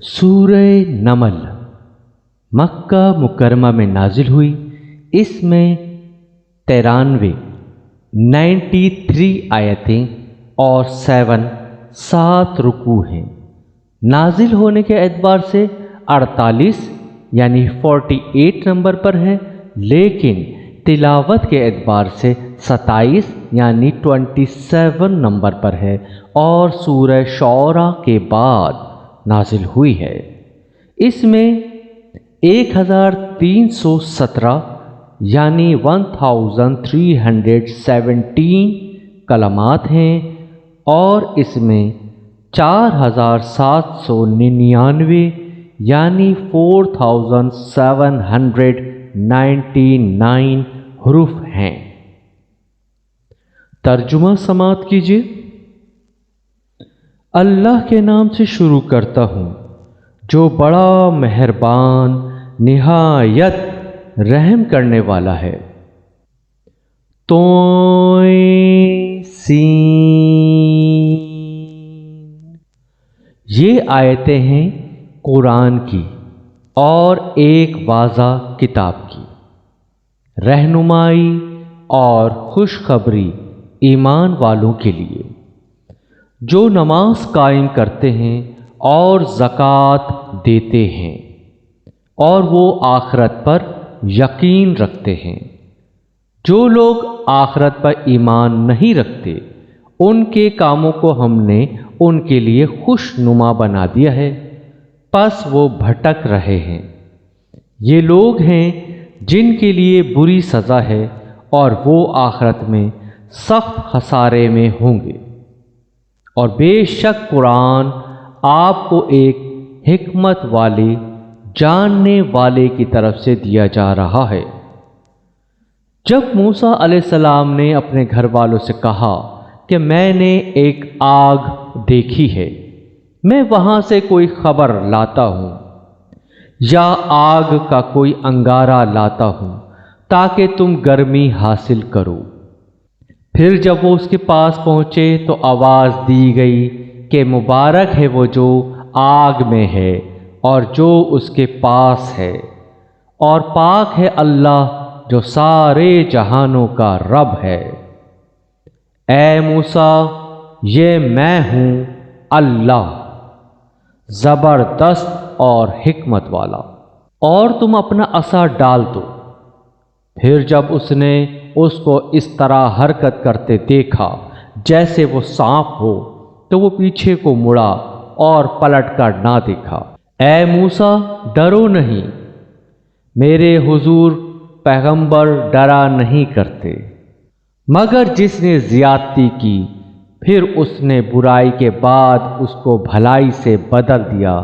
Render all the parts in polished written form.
سورہ نمل مکہ مکرمہ میں نازل ہوئی۔ اس میں 93 آیتیں اور 7 رکوع ہیں۔ نازل ہونے کے اعتبار سے 48 یعنی 48 نمبر پر ہے، لیکن تلاوت کے اعتبار سے 27 یعنی 27 نمبر پر ہے اور سورہ شعراء کے بعد نازل ہوئی ہے۔ اس میں 1317 یعنی 1317 کلمات ہیں اور اس میں 4799 یعنی 4799 حروف ہیں۔ ترجمہ سماعت کیجیے۔ اللہ کے نام سے شروع کرتا ہوں جو بڑا مہربان نہایت رحم کرنے والا ہے۔ سین، یہ آیتیں ہیں قرآن کی اور ایک واضح کتاب کی رہنمائی اور خوشخبری ایمان والوں کے لیے جو نماز قائم کرتے ہیں اور زکوٰۃ دیتے ہیں اور وہ آخرت پر یقین رکھتے ہیں۔ جو لوگ آخرت پر ایمان نہیں رکھتے ان کے کاموں کو ہم نے ان کے لیے خوش نما بنا دیا ہے، پس وہ بھٹک رہے ہیں۔ یہ لوگ ہیں جن کے لیے بری سزا ہے اور وہ آخرت میں سخت خسارے میں ہوں گے۔ اور بے شک قرآن آپ کو ایک حکمت والے جاننے والے کی طرف سے دیا جا رہا ہے۔ جب موسیٰ علیہ السلام نے اپنے گھر والوں سے کہا کہ میں نے ایک آگ دیکھی ہے، میں وہاں سے کوئی خبر لاتا ہوں یا آگ کا کوئی انگارہ لاتا ہوں تاکہ تم گرمی حاصل کرو۔ پھر جب وہ اس کے پاس پہنچے تو آواز دی گئی کہ مبارک ہے وہ جو آگ میں ہے اور جو اس کے پاس ہے، اور پاک ہے اللہ جو سارے جہانوں کا رب ہے۔ اے موسیٰ، یہ میں ہوں اللہ، زبردست اور حکمت والا، اور تم اپنا عصا ڈال دو۔ پھر جب اس نے اس کو اس طرح حرکت کرتے دیکھا جیسے وہ سانپ ہو تو وہ پیچھے کو مڑا اور پلٹ کر نہ دیکھا۔ اے موسیٰ، ڈرو نہیں، میرے حضور پیغمبر ڈرا نہیں کرتے، مگر جس نے زیادتی کی پھر اس نے برائی کے بعد اس کو بھلائی سے بدل دیا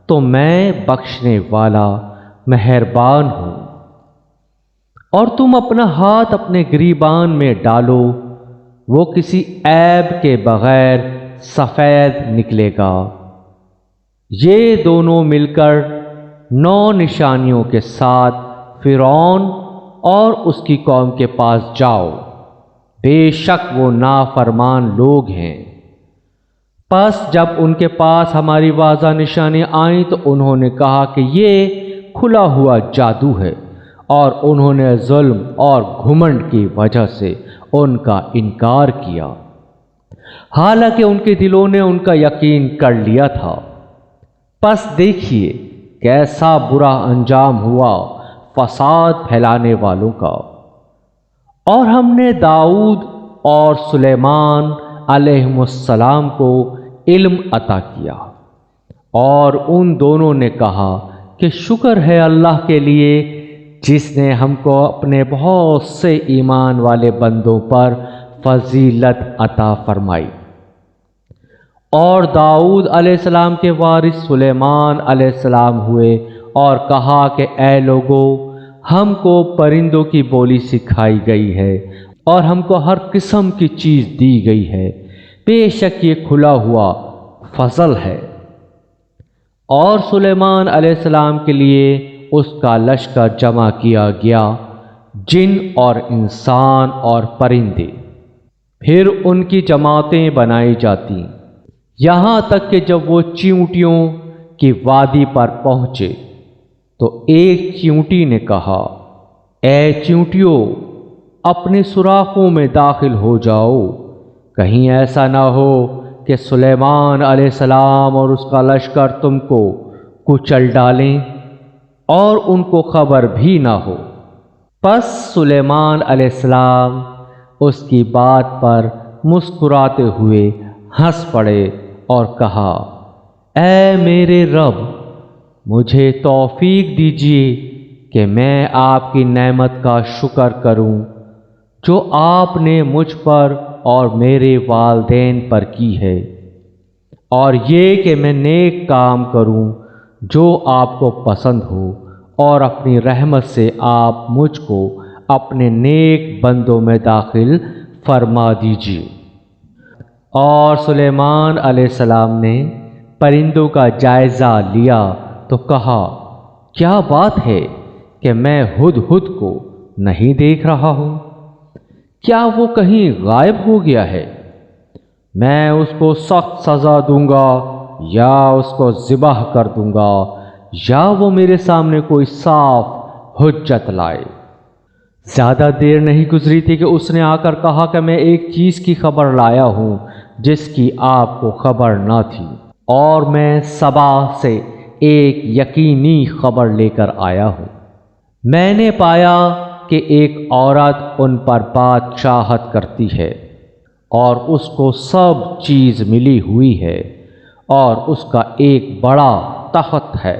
تو میں بخشنے والا مہربان ہوں۔ اور تم اپنا ہاتھ اپنے گریبان میں ڈالو، وہ کسی عیب کے بغیر سفید نکلے گا۔ یہ دونوں مل کر 9 نشانیوں کے ساتھ فرعون اور اس کی قوم کے پاس جاؤ، بے شک وہ نافرمان لوگ ہیں۔ پس جب ان کے پاس ہماری واضح نشانیاں آئیں تو انہوں نے کہا کہ یہ کھلا ہوا جادو ہے، اور انہوں نے ظلم اور گھمنڈ کی وجہ سے ان کا انکار کیا، حالانکہ ان کے دلوں نے ان کا یقین کر لیا تھا۔ پس دیکھیے کیسا برا انجام ہوا فساد پھیلانے والوں کا۔ اور ہم نے داؤد اور سلیمان علیہم السلام کو علم عطا کیا، اور ان دونوں نے کہا کہ شکر ہے اللہ کے لیے جس نے ہم کو اپنے بہت سے ایمان والے بندوں پر فضیلت عطا فرمائی۔ اور داؤد علیہ السلام کے وارث سلیمان علیہ السلام ہوئے اور کہا کہ اے لوگو، ہم کو پرندوں کی بولی سکھائی گئی ہے اور ہم کو ہر قسم کی چیز دی گئی ہے، بے شک یہ کھلا ہوا فضل ہے۔ اور سلیمان علیہ السلام کے لیے اس کا لشکر جمع کیا گیا، جن اور انسان اور پرندے۔ پھر ان کی جماعتیں بنائی جاتی، یہاں تک کہ جب وہ چیونٹیوں کی وادی پر پہنچے تو ایک چیونٹی نے کہا، اے چیونٹیوں، اپنے سوراخوں میں داخل ہو جاؤ، کہیں ایسا نہ ہو کہ سلیمان علیہ السلام اور اس کا لشکر تم کو کچل ڈالیں اور ان کو خبر بھی نہ ہو۔ پس سلیمان علیہ السلام اس کی بات پر مسکراتے ہوئے ہنس پڑے اور کہا، اے میرے رب، مجھے توفیق دیجیے کہ میں آپ کی نعمت کا شکر کروں جو آپ نے مجھ پر اور میرے والدین پر کی ہے، اور یہ کہ میں نیک کام کروں جو آپ کو پسند ہو، اور اپنی رحمت سے آپ مجھ کو اپنے نیک بندوں میں داخل فرما دیجیے۔ اور سلیمان علیہ السلام نے پرندوں کا جائزہ لیا تو کہا، کیا بات ہے کہ میں ہدہد کو نہیں دیکھ رہا ہوں؟ کیا وہ کہیں غائب ہو گیا ہے؟ میں اس کو سخت سزا دوں گا یا اس کو ذبح کر دوں گا، یا وہ میرے سامنے کوئی صاف حجت لائے۔ زیادہ دیر نہیں گزری تھی کہ اس نے آ کر کہا کہ میں ایک چیز کی خبر لایا ہوں جس کی آپ کو خبر نہ تھی، اور میں سبا سے ایک یقینی خبر لے کر آیا ہوں۔ میں نے پایا کہ ایک عورت ان پر بادشاہت کرتی ہے اور اس کو سب چیز ملی ہوئی ہے، اور اس کا ایک بڑا تخت ہے۔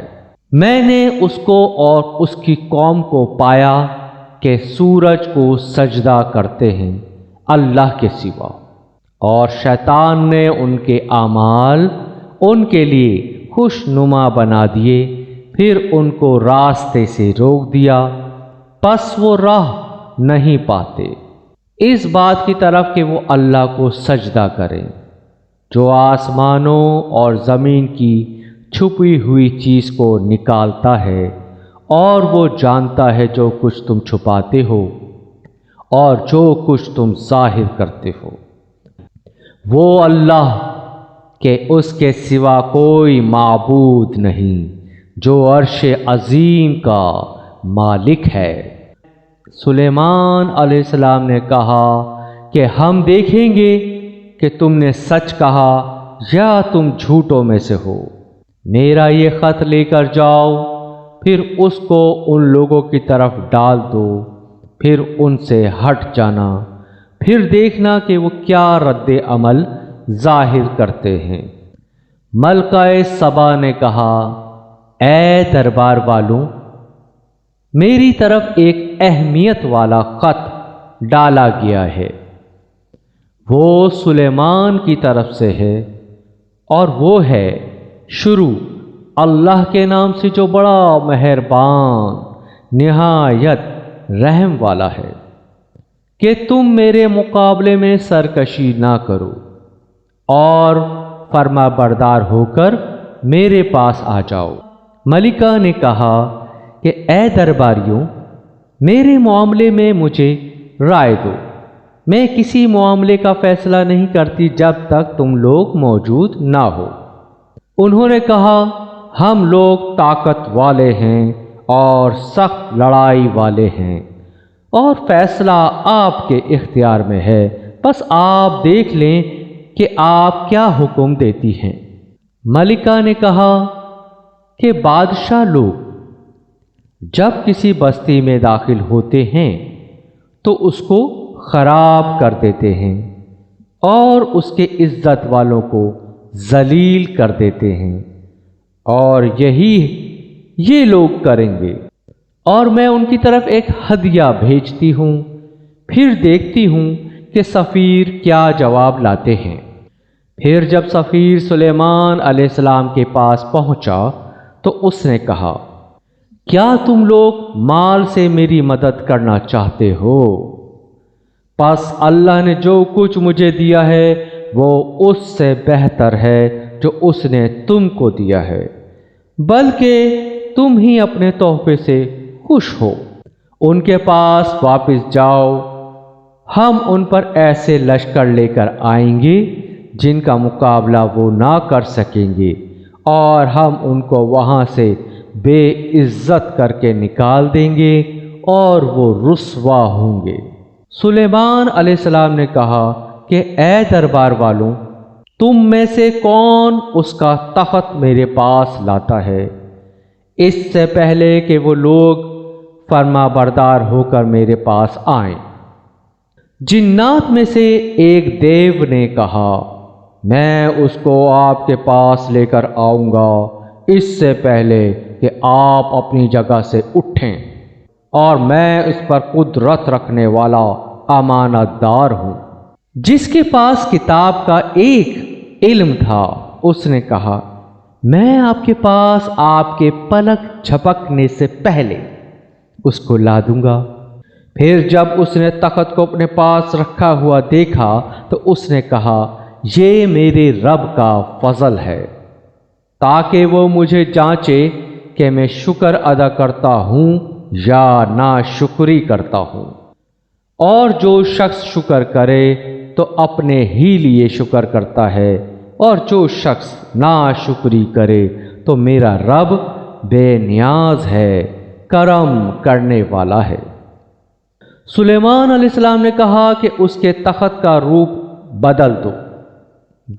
میں نے اس کو اور اس کی قوم کو پایا کہ سورج کو سجدہ کرتے ہیں اللہ کے سوا، اور شیطان نے ان کے اعمال ان کے لیے خوش نما بنا دیے، پھر ان کو راستے سے روک دیا، پس وہ راہ نہیں پاتے اس بات کی طرف کہ وہ اللہ کو سجدہ کریں جو آسمانوں اور زمین کی چھپی ہوئی چیز کو نکالتا ہے، اور وہ جانتا ہے جو کچھ تم چھپاتے ہو اور جو کچھ تم ظاہر کرتے ہو۔ وہ اللہ کہ اس کے سوا کوئی معبود نہیں جو عرش عظیم کا مالک ہے۔ سلیمان علیہ السلام نے کہا کہ ہم دیکھیں گے کہ تم نے سچ کہا یا تم جھوٹوں میں سے ہو۔ میرا یہ خط لے کر جاؤ، پھر اس کو ان لوگوں کی طرف ڈال دو، پھر ان سے ہٹ جانا، پھر دیکھنا کہ وہ کیا رد عمل ظاہر کرتے ہیں۔ ملکہ سبا نے کہا، اے دربار والوں، میری طرف ایک اہمیت والا خط ڈالا گیا ہے، وہ سلیمان کی طرف سے ہے، اور وہ ہے شروع اللہ کے نام سے جو بڑا مہربان نہایت رحم والا ہے، کہ تم میرے مقابلے میں سرکشی نہ کرو اور فرما بردار ہو کر میرے پاس آ جاؤ۔ ملکہ نے کہا کہ اے درباریوں، میرے معاملے میں مجھے رائے دو، میں کسی معاملے کا فیصلہ نہیں کرتی جب تک تم لوگ موجود نہ ہو۔ انہوں نے کہا، ہم لوگ طاقت والے ہیں اور سخت لڑائی والے ہیں، اور فیصلہ آپ کے اختیار میں ہے، بس آپ دیکھ لیں کہ آپ کیا حکم دیتی ہیں۔ ملکہ نے کہا کہ بادشاہ لوگ جب کسی بستی میں داخل ہوتے ہیں تو اس کو خراب کر دیتے ہیں اور اس کے عزت والوں کو ذلیل کر دیتے ہیں، اور یہی یہ لوگ کریں گے۔ اور میں ان کی طرف ایک ہدیہ بھیجتی ہوں، پھر دیکھتی ہوں کہ سفیر کیا جواب لاتے ہیں۔ پھر جب سفیر سلیمان علیہ السلام کے پاس پہنچا تو اس نے کہا، کیا تم لوگ مال سے میری مدد کرنا چاہتے ہو؟ پس اللہ نے جو کچھ مجھے دیا ہے وہ اس سے بہتر ہے جو اس نے تم کو دیا ہے، بلکہ تم ہی اپنے تحفے سے خوش ہو۔ ان کے پاس واپس جاؤ، ہم ان پر ایسے لشکر لے کر آئیں گے جن کا مقابلہ وہ نہ کر سکیں گے، اور ہم ان کو وہاں سے بے عزت کر کے نکال دیں گے اور وہ رسوا ہوں گے۔ سلیمان علیہ السلام نے کہا کہ اے دربار والوں، تم میں سے کون اس کا تخت میرے پاس لاتا ہے اس سے پہلے کہ وہ لوگ فرما بردار ہو کر میرے پاس آئیں؟ جنات میں سے ایک دیو نے کہا، میں اس کو آپ کے پاس لے کر آؤں گا اس سے پہلے کہ آپ اپنی جگہ سے اٹھیں، اور میں اس پر قدرت رکھنے والا امانت دار ہوں۔ جس کے پاس کتاب کا ایک علم تھا اس نے کہا، میں آپ کے پاس آپ کے پلک جھپکنے سے پہلے اس کو لا دوں گا۔ پھر جب اس نے تخت کو اپنے پاس رکھا ہوا دیکھا تو اس نے کہا، یہ میرے رب کا فضل ہے، تاکہ وہ مجھے جانچے کہ میں شکر ادا کرتا ہوں یا ناشکری کرتا ہوں۔ اور جو شخص شکر کرے تو اپنے ہی لیے شکر کرتا ہے، اور جو شخص ناشکری کرے تو میرا رب بے نیاز ہے، کرم کرنے والا ہے۔ سلیمان علیہ السلام نے کہا کہ اس کے تخت کا روپ بدل دو،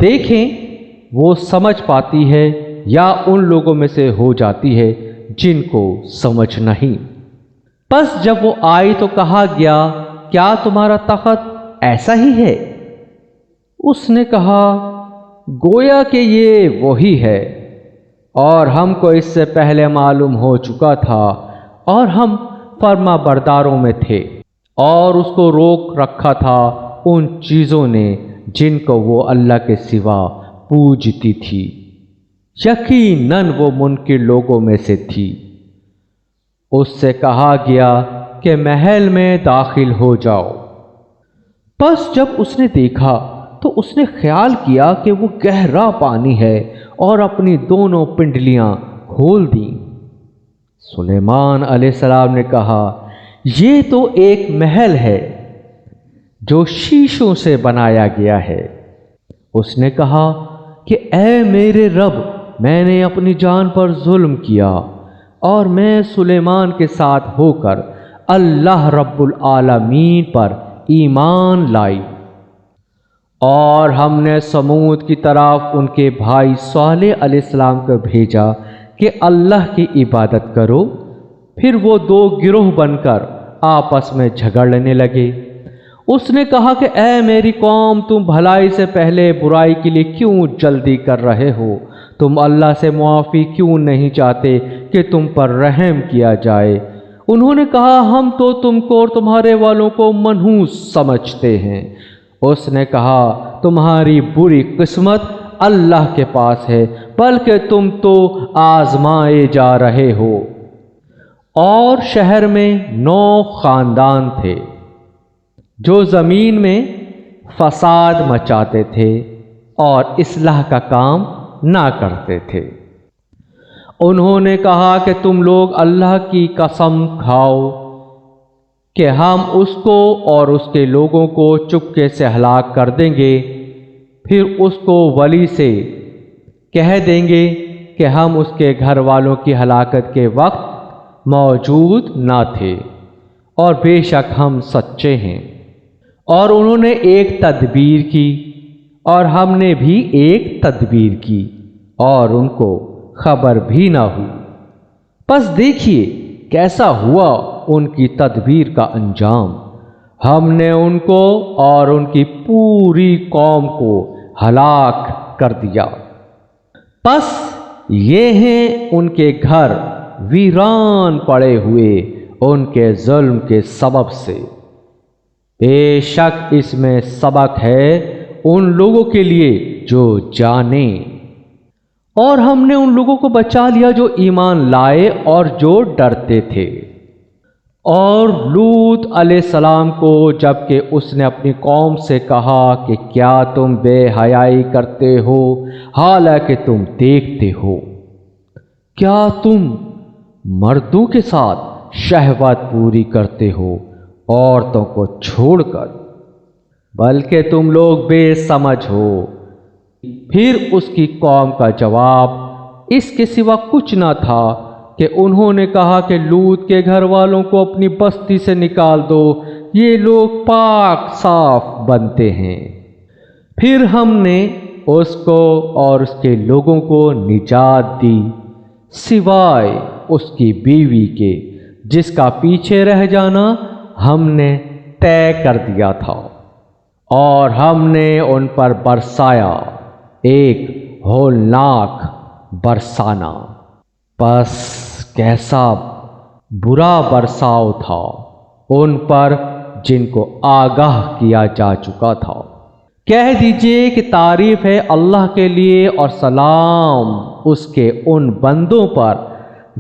دیکھیں وہ سمجھ پاتی ہے یا ان لوگوں میں سے ہو جاتی ہے جن کو سمجھ نہیں۔ پس جب وہ آئی تو کہا گیا، کیا تمہارا تخت ایسا ہی ہے؟ اس نے کہا، گویا کہ یہ وہی ہے، اور ہم کو اس سے پہلے معلوم ہو چکا تھا، اور ہم فرما برداروں میں تھے، اور اس کو روک رکھا تھا ان چیزوں نے جن کو وہ اللہ کے سوا پوجتی تھی۔ یقیناً وہ منکر لوگوں میں سے تھی۔ اس سے کہا گیا کہ محل میں داخل ہو جاؤ۔ پس جب اس نے دیکھا تو اس نے خیال کیا کہ وہ گہرا پانی ہے، اور اپنی دونوں پنڈلیاں کھول دیں۔ سلیمان علیہ السلام نے کہا، یہ تو ایک محل ہے جو شیشوں سے بنایا گیا ہے۔ اس نے کہا کہ اے میرے رب، میں نے اپنی جان پر ظلم کیا، اور میں سلیمان کے ساتھ ہو کر اللہ رب العالمین پر ایمان لائی، اور ہم نے سمود کی طرف ان کے بھائی صالح علیہ السلام کو بھیجا کہ اللہ کی عبادت کرو۔ پھر وہ دو گروہ بن کر آپس میں جھگڑنے لگے۔ اس نے کہا کہ اے میری قوم، تم بھلائی سے پہلے برائی کے لیے کیوں جلدی کر رہے ہو؟ تم اللہ سے معافی کیوں نہیں چاہتے کہ تم پر رحم کیا جائے؟ انہوں نے کہا، ہم تو تم کو اور تمہارے والوں کو منحوس سمجھتے ہیں۔ اس نے کہا، تمہاری بری قسمت اللہ کے پاس ہے، بلکہ تم تو آزمائے جا رہے ہو۔ اور شہر میں 9 خاندان تھے جو زمین میں فساد مچاتے تھے اور اصلاح کا کام نہ کرتے تھے۔ انہوں نے کہا کہ تم لوگ اللہ کی قسم کھاؤ کہ ہم اس کو اور اس کے لوگوں کو چپکے سے ہلاک کر دیں گے، پھر اس کو ولی سے کہہ دیں گے کہ ہم اس کے گھر والوں کی ہلاکت کے وقت موجود نہ تھے، اور بے شک ہم سچے ہیں۔ اور انہوں نے ایک تدبیر کی، اور ہم نے بھی ایک تدبیر کی، اور ان کو خبر بھی نہ ہوئی۔ پس دیکھیے کیسا ہوا ان کی تدبیر کا انجام۔ ہم نے ان کو اور ان کی پوری قوم کو ہلاک کر دیا۔ پس یہ ہیں ان کے گھر ویران پڑے ہوئے ان کے ظلم کے سبب سے۔ بے شک اس میں سبق ہے ان لوگوں کے لیے جو جانیں۔ اور ہم نے ان لوگوں کو بچا لیا جو ایمان لائے اور جو ڈرتے تھے۔ اور لوط علیہ السلام کو جب کہ اس نے اپنی قوم سے کہا کہ کیا تم بے حیائی کرتے ہو حالانکہ تم دیکھتے ہو؟ کیا تم مردوں کے ساتھ شہوت پوری کرتے ہو عورتوں کو چھوڑ کر؟ بلکہ تم لوگ بے سمجھ ہو۔ پھر اس کی قوم کا جواب، اس کے سوا کچھ نہ تھا کہ انہوں نے کہا کہ لوط کے گھر والوں کو اپنی بستی سے نکال دو، یہ لوگ پاک صاف بنتے ہیں۔ پھر ہم نے اس کو اور اس کے لوگوں کو نجات دی، سوائے اس کی بیوی کے جس کا پیچھے رہ جانا ہم نے طے کر دیا تھا، اور ہم نے ان پر برسایا ایک ہولناک برسانا۔ پس کیسا برا برساؤ تھا ان پر جن کو آگاہ کیا جا چکا تھا۔ کہہ دیجئے کہ تعریف ہے اللہ کے لیے اور سلام اس کے ان بندوں پر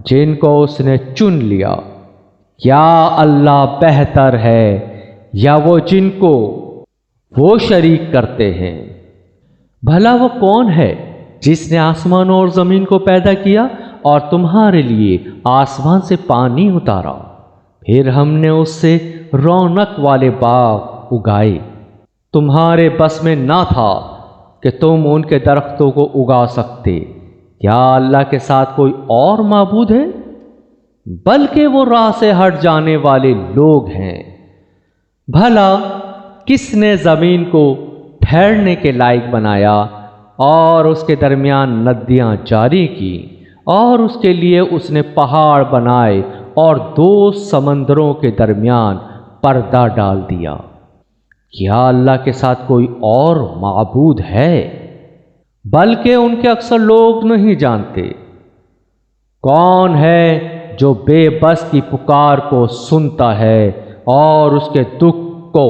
جن کو اس نے چن لیا۔ کیا اللہ بہتر ہے یا وہ جن کو وہ شریک کرتے ہیں؟ بھلا وہ کون ہے جس نے آسمان اور زمین کو پیدا کیا اور تمہارے لیے آسمان سے پانی اتارا، پھر ہم نے اس سے رونق والے باغ اگائے۔ تمہارے بس میں نہ تھا کہ تم ان کے درختوں کو اگا سکتے۔ کیا اللہ کے ساتھ کوئی اور معبود ہے؟ بلکہ وہ راہ سے ہٹ جانے والے لوگ ہیں۔ بھلا کس نے زمین کو ٹھہرنے کے لائق بنایا اور اس کے درمیان ندیاں جاری کی، اور اس کے لیے اس نے پہاڑ بنائے اور دو سمندروں کے درمیان پردہ ڈال دیا؟ کیا اللہ کے ساتھ کوئی اور معبود ہے؟ بلکہ ان کے اکثر لوگ نہیں جانتے۔ کون ہے جو بے بس کی پکار کو سنتا ہے اور اس کے دکھ کو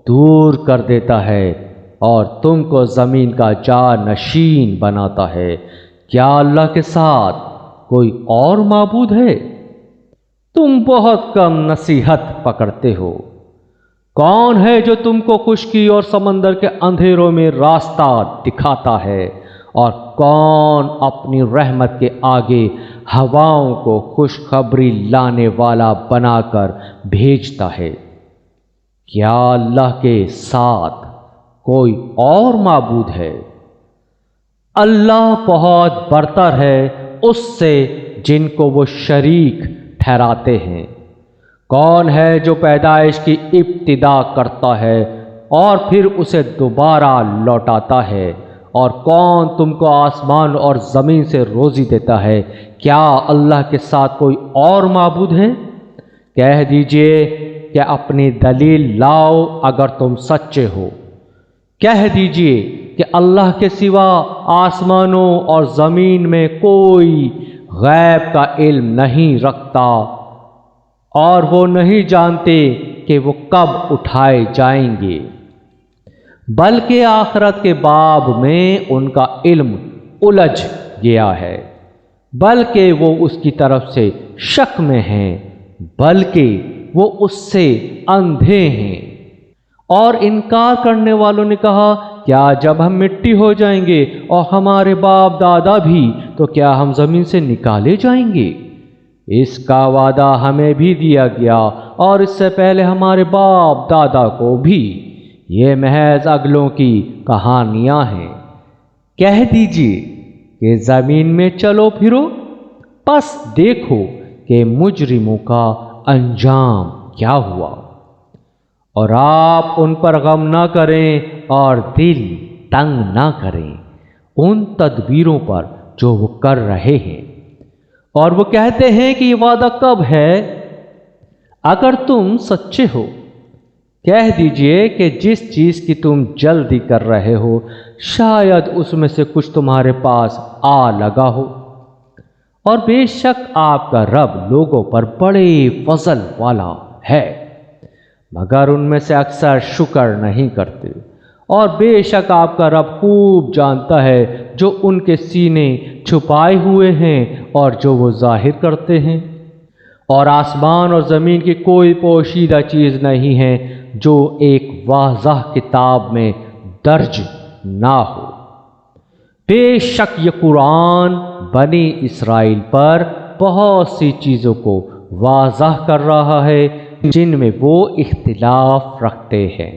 دور کر دیتا ہے اور تم کو زمین کا جانشین بناتا ہے؟ کیا اللہ کے ساتھ کوئی اور معبود ہے؟ تم بہت کم نصیحت پکڑتے ہو۔ کون ہے جو تم کو خشکی اور سمندر کے اندھیروں میں راستہ دکھاتا ہے، اور کون اپنی رحمت کے آگے ہواؤں کو خوشخبری لانے والا بنا کر بھیجتا ہے؟ کیا اللہ کے ساتھ کوئی اور معبود ہے؟ اللہ بہت برتر ہے اس سے جن کو وہ شریک ٹھہراتے ہیں۔ کون ہے جو پیدائش کی ابتدا کرتا ہے اور پھر اسے دوبارہ لوٹاتا ہے؟ اور کون تم کو آسمان اور زمین سے روزی دیتا ہے؟ کیا اللہ کے ساتھ کوئی اور معبود ہے؟ کہہ دیجئے کہ اپنی دلیل لاؤ اگر تم سچے ہو۔ کہہ دیجئے کہ اللہ کے سوا آسمانوں اور زمین میں کوئی غیب کا علم نہیں رکھتا، اور وہ نہیں جانتے کہ وہ کب اٹھائے جائیں گے، بلکہ آخرت کے باب میں ان کا علم الجھ گیا ہے، بلکہ وہ اس کی طرف سے شک میں ہیں، بلکہ وہ اس سے اندھے ہیں۔ اور انکار کرنے والوں نے کہا، کیا جب ہم مٹی ہو جائیں گے اور ہمارے باپ دادا بھی، تو کیا ہم زمین سے نکالے جائیں گے؟ اس کا وعدہ ہمیں بھی دیا گیا اور اس سے پہلے ہمارے باپ دادا کو بھی، یہ محض اگلوں کی کہانیاں ہیں۔ کہہ دیجئے کہ زمین میں چلو پھرو، پس دیکھو کہ مجرموں کا انجام کیا ہوا، اور آپ ان پر غم نہ کریں اور دل تنگ نہ کریں ان تدبیروں پر جو وہ کر رہے ہیں۔ اور وہ کہتے ہیں کہ یہ وعدہ کب ہے؟ اگر تم سچے ہو، کہہ دیجئے کہ جس چیز کی تم جلدی کر رہے ہو شاید اس میں سے کچھ تمہارے پاس آ لگا ہو، اور بے شک آپ کا رب لوگوں پر بڑے فضل والا ہے، مگر ان میں سے اکثر شکر نہیں کرتے۔ اور بے شک آپ کا رب خوب جانتا ہے جو ان کے سینے چھپائے ہوئے ہیں اور جو وہ ظاہر کرتے ہیں۔ اور آسمان اور زمین کی کوئی پوشیدہ چیز نہیں ہے جو ایک واضح کتاب میں درج نہ ہو۔ بے شک یہ قرآن بنی اسرائیل پر بہت سی چیزوں کو واضح کر رہا ہے جن میں وہ اختلاف رکھتے ہیں،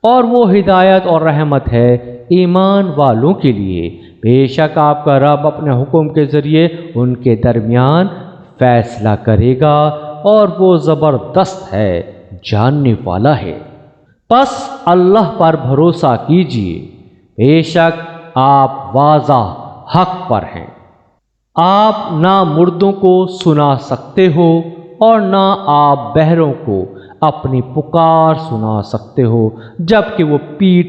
اور وہ ہدایت اور رحمت ہے ایمان والوں کے لیے۔ بے شک آپ کا رب اپنے حکم کے ذریعے ان کے درمیان فیصلہ کرے گا اور وہ زبردست ہے، جاننے والا ہے۔ پس اللہ پر بھروسہ کیجیے، بے شک آپ واضح حق پر ہیں۔ آپ نہ مردوں کو سنا سکتے ہو اور نہ آپ بہروں کو اپنی پکار سنا سکتے ہو جب کہ وہ پیٹ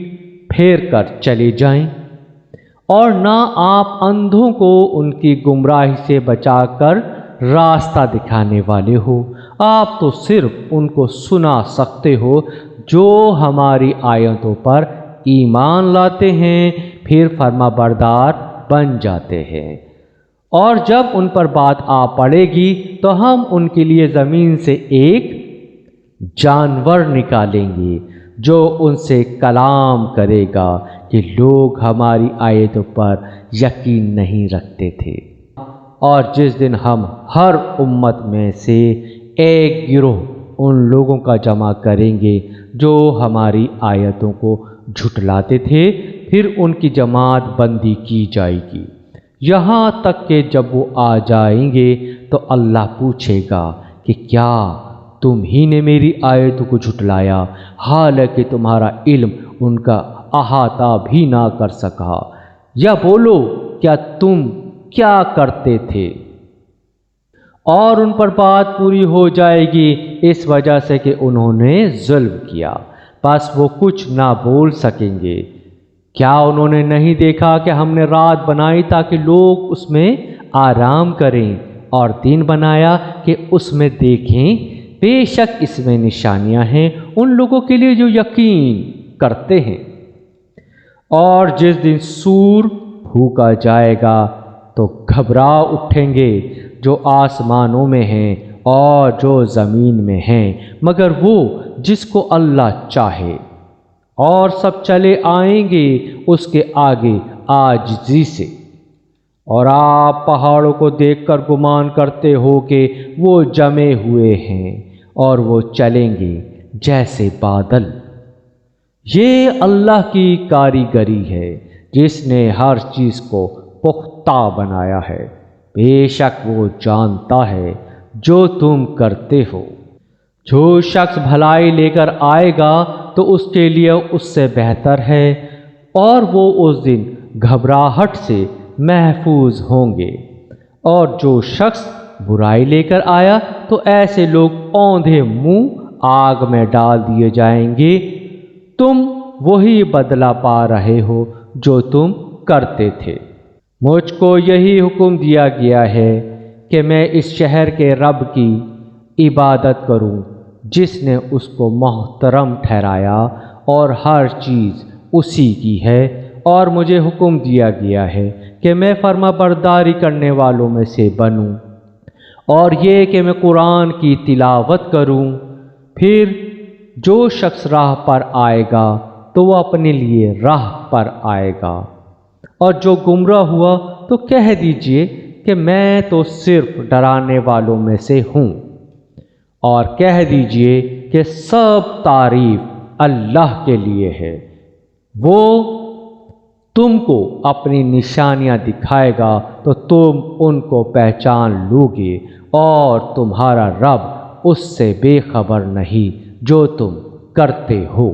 پھیر کر چلے جائیں، اور نہ آپ اندھوں کو ان کی گمراہی سے بچا کر راستہ دکھانے والے ہو۔ آپ تو صرف ان کو سنا سکتے ہو جو ہماری آیتوں پر ایمان لاتے ہیں، پھر فرما بردار بن جاتے ہیں، اور جب ان پر بات آ پڑے گی تو ہم ان کے لیے زمین سے ایک جانور نکالیں گے جو ان سے کلام کرے گا کہ لوگ ہماری آیتوں پر یقین نہیں رکھتے تھے۔ اور جس دن ہم ہر امت میں سے ایک گروہ ان لوگوں کا جمع کریں گے جو ہماری آیتوں کو جھٹلاتے تھے، پھر ان کی جماعت بندی کی جائے گی، یہاں تک کہ جب وہ آ جائیں گے تو اللہ پوچھے گا کہ کیا تم ہی نے میری آیتوں کو جھٹلایا، حالانکہ تمہارا علم ان کا احاطہ بھی نہ کر سکا، یا بولو کیا تم کیا کرتے تھے؟ اور ان پر بات پوری ہو جائے گی اس وجہ سے کہ انہوں نے ظلم کیا، پس وہ کچھ نہ بول سکیں گے۔ کیا انہوں نے نہیں دیکھا کہ ہم نے رات بنائی تاکہ لوگ اس میں آرام کریں، اور دن بنایا کہ اس میں دیکھیں؟ بے شک اس میں نشانیاں ہیں ان لوگوں کے لیے جو یقین کرتے ہیں۔ اور جس دن سور پھونکا جائے گا تو گھبرا اٹھیں گے جو آسمانوں میں ہیں اور جو زمین میں ہیں، مگر وہ جس کو اللہ چاہے، اور سب چلے آئیں گے اس کے آگے عاجزی سے۔ اور آپ پہاڑوں کو دیکھ کر گمان کرتے ہو کہ وہ جمے ہوئے ہیں اور وہ چلیں گے جیسے بادل۔ یہ اللہ کی کاریگری ہے جس نے ہر چیز کو پختہ بنایا ہے، بے شک وہ جانتا ہے جو تم کرتے ہو۔ جو شخص بھلائی لے کر آئے گا تو اس کے لیے اس سے بہتر ہے، اور وہ اس دن گھبراہٹ سے محفوظ ہوں گے۔ اور جو شخص برائی لے کر آیا تو ایسے لوگ اوندھے منہ آگ میں ڈال دیے جائیں گے۔ تم وہی بدلہ پا رہے ہو جو تم کرتے تھے۔ مجھ کو یہی حکم دیا گیا ہے کہ میں اس شہر کے رب کی عبادت کروں جس نے اس کو محترم ٹھہرایا، اور ہر چیز اسی کی ہے، اور مجھے حکم دیا گیا ہے کہ میں فرما برداری کرنے والوں میں سے بنوں، اور یہ کہ میں قرآن کی تلاوت کروں۔ پھر جو شخص راہ پر آئے گا تو وہ اپنے لیے راہ پر آئے گا، اور جو گمراہ ہوا تو کہہ دیجئے کہ میں تو صرف ڈرانے والوں میں سے ہوں، اور کہہ دیجئے کہ سب تعریف اللہ کے لیے ہے۔ وہ تم کو اپنی نشانیاں دکھائے گا تو تم ان کو پہچان لو گے، اور تمہارا رب اس سے بے خبر نہیں جو تم کرتے ہو۔